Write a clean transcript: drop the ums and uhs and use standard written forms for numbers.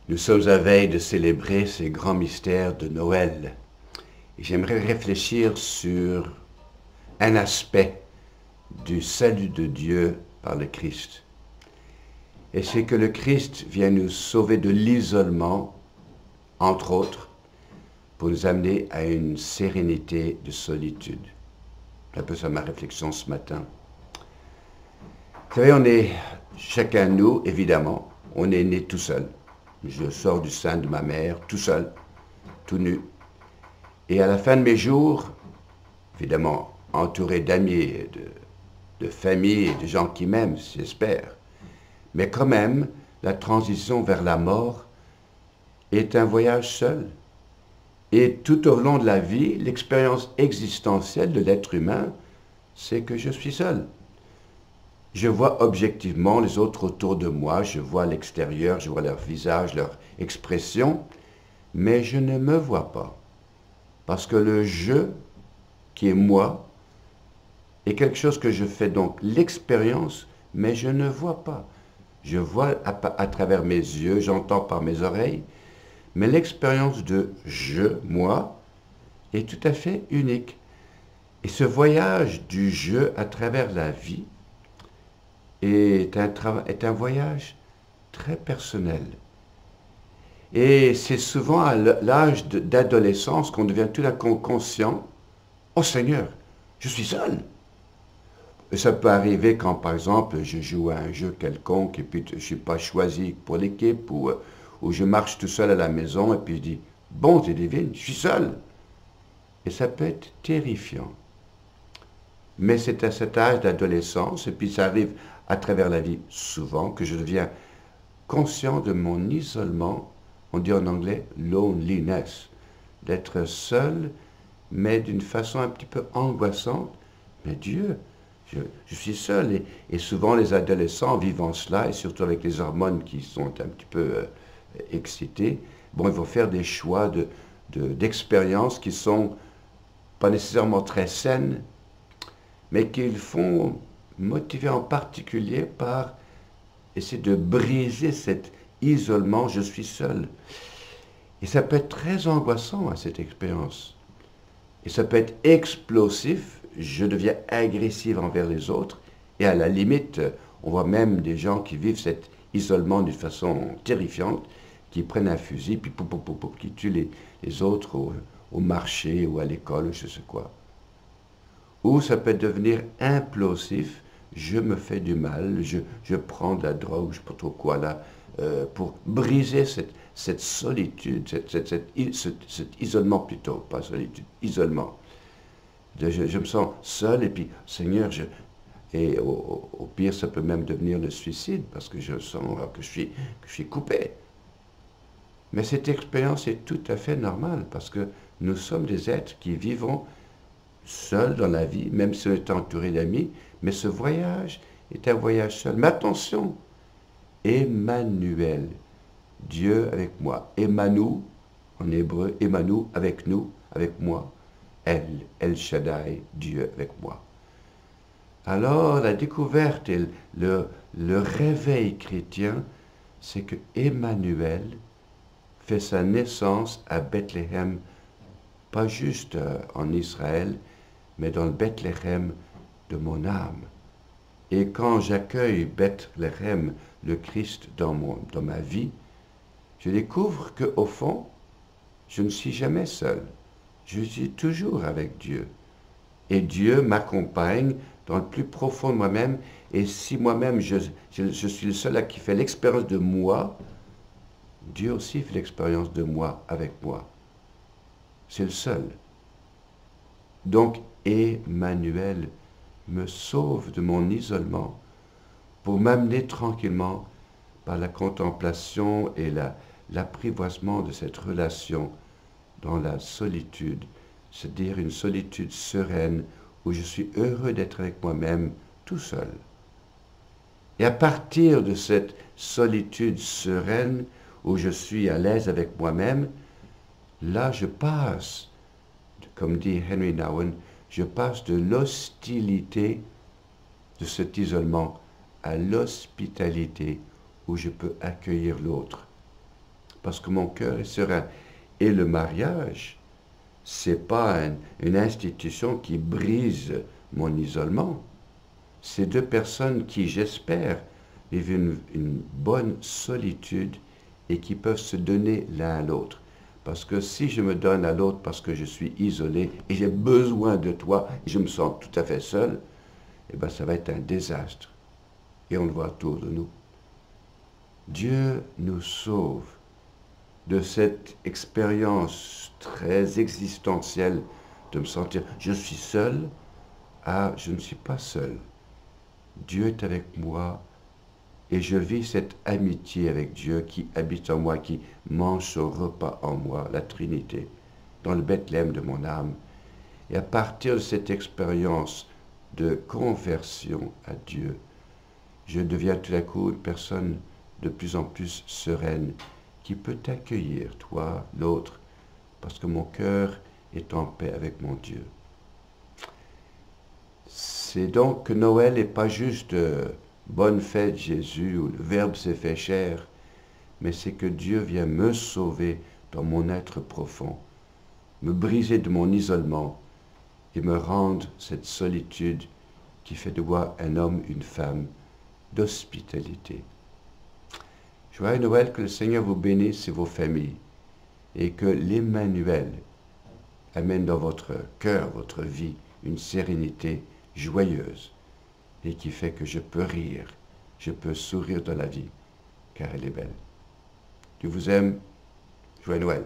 Nous sommes à veille de célébrer ces grands mystères de Noël. Et j'aimerais réfléchir sur un aspect du salut de Dieu par le Christ. Et c'est que le Christ vient nous sauver de l'isolement, entre autres, pour nous amener à une sérénité de solitude. C'est un peu ça ma réflexion ce matin. Vous savez, on est, chacun de nous, évidemment, on est né tout seul. Je sors du sein de ma mère, tout seul, tout nu. Et à la fin de mes jours, évidemment, entouré d'amis, et de famille et de gens qui m'aiment, j'espère. Mais quand même, la transition vers la mort est un voyage seul. Et tout au long de la vie, l'expérience existentielle de l'être humain, c'est que je suis seul. Je vois objectivement les autres autour de moi, je vois l'extérieur, je vois leur visage, leur expression, mais je ne me vois pas. Parce que le je, qui est moi, est quelque chose que je fais donc l'expérience, mais je ne vois pas. Je vois à travers mes yeux, j'entends par mes oreilles, mais l'expérience de je, moi, est tout à fait unique. Et ce voyage du je à travers la vie est un voyage très personnel. Et c'est souvent à l'âge d'adolescence qu'on devient tout à coup conscient, « Oh Seigneur, je suis seul !» Et ça peut arriver quand, par exemple, je joue à un jeu quelconque et puis je ne suis pas choisi pour l'équipe ou je marche tout seul à la maison et puis je dis, « Bonté divine, je suis seul !» Et ça peut être terrifiant. Mais c'est à cet âge d'adolescence, et puis ça arrive à travers la vie souvent, que je deviens conscient de mon isolement, on dit en anglais loneliness, d'être seul, mais d'une façon un petit peu angoissante. Mais Dieu, je suis seul. Et souvent les adolescents vivant cela, et surtout avec les hormones qui sont un petit peu excitées, bon, ils vont faire des choix d'expériences qui sont pas nécessairement très saines, mais qu'ils font motivés en particulier par essayer de briser cet isolement, je suis seul. Et ça peut être très angoissant à cette expérience. Et ça peut être explosif, je deviens agressif envers les autres, et à la limite, on voit même des gens qui vivent cet isolement d'une façon terrifiante, qui prennent un fusil, puis qui tuent les autres au marché ou à l'école, je sais quoi. Ou ça peut devenir implosif, je me fais du mal, je prends de la drogue, je ne sais pas trop quoi là, pour briser cette solitude, cet isolement plutôt, pas solitude, isolement. Je me sens seul et puis, Seigneur, et au pire, ça peut même devenir le suicide parce que je sens que je suis coupé. Mais cette expérience est tout à fait normale parce que nous sommes des êtres qui vivons seuls dans la vie, même si on est entouré d'amis, mais ce voyage est un voyage seul. Mais attention, Emmanuel, Dieu avec moi. Emmanuel, en hébreu, Emmanuel, avec nous, avec moi. El Shaddai, Dieu avec moi. Alors, la découverte et le réveil chrétien, c'est que Emmanuel fait sa naissance à Bethléem, pas juste en Israël, mais dans le Bethléem de mon âme. Et quand j'accueille Bethléem, le Christ dans ma vie, je découvre qu'au fond, je ne suis jamais seul. Je suis toujours avec Dieu. Et Dieu m'accompagne dans le plus profond de moi-même. Et si moi-même, je suis le seul qui fait l'expérience de moi, Dieu aussi fait l'expérience de moi avec moi. C'est le seul. Donc, Emmanuel me sauve de mon isolement pour m'amener tranquillement par la contemplation et l'apprivoisement de cette relation dans la solitude, c'est-à-dire une solitude sereine où je suis heureux d'être avec moi-même tout seul. Et à partir de cette solitude sereine où je suis à l'aise avec moi-même, là je passe, comme dit Henry Nouwen, je passe de l'hostilité de cet isolement à l'hospitalité où je peux accueillir l'autre. parce que mon cœur est serein. Et le mariage, c'est pas une institution qui brise mon isolement. C'est deux personnes qui, j'espère, vivent une bonne solitude et qui peuvent se donner l'un à l'autre. Parce que si je me donne à l'autre parce que je suis isolé et j'ai besoin de toi et je me sens tout à fait seul, eh bien ça va être un désastre. Et on le voit autour de nous. Dieu nous sauve de cette expérience très existentielle de me sentir je suis seul à je ne suis pas seul. Dieu est avec moi et je vis cette amitié avec Dieu qui habite en moi, qui mange son repas en moi, la Trinité, dans le Bethléem de mon âme. Et à partir de cette expérience de conversion à Dieu, je deviens tout à coup une personne de plus en plus sereine qui peut t'accueillir, toi, l'autre, parce que mon cœur est en paix avec mon Dieu. C'est donc que Noël n'est pas juste bonne fête Jésus ou le Verbe s'est fait chair, mais c'est que Dieu vient me sauver dans mon être profond, me briser de mon isolement et me rendre cette solitude qui fait de moi un homme, une femme d'hospitalité. Joyeux Noël, que le Seigneur vous bénisse et vos familles, et que l'Emmanuel amène dans votre cœur, votre vie, une sérénité joyeuse, et qui fait que je peux rire, je peux sourire dans la vie, car elle est belle. Dieu vous aime, joyeux Noël.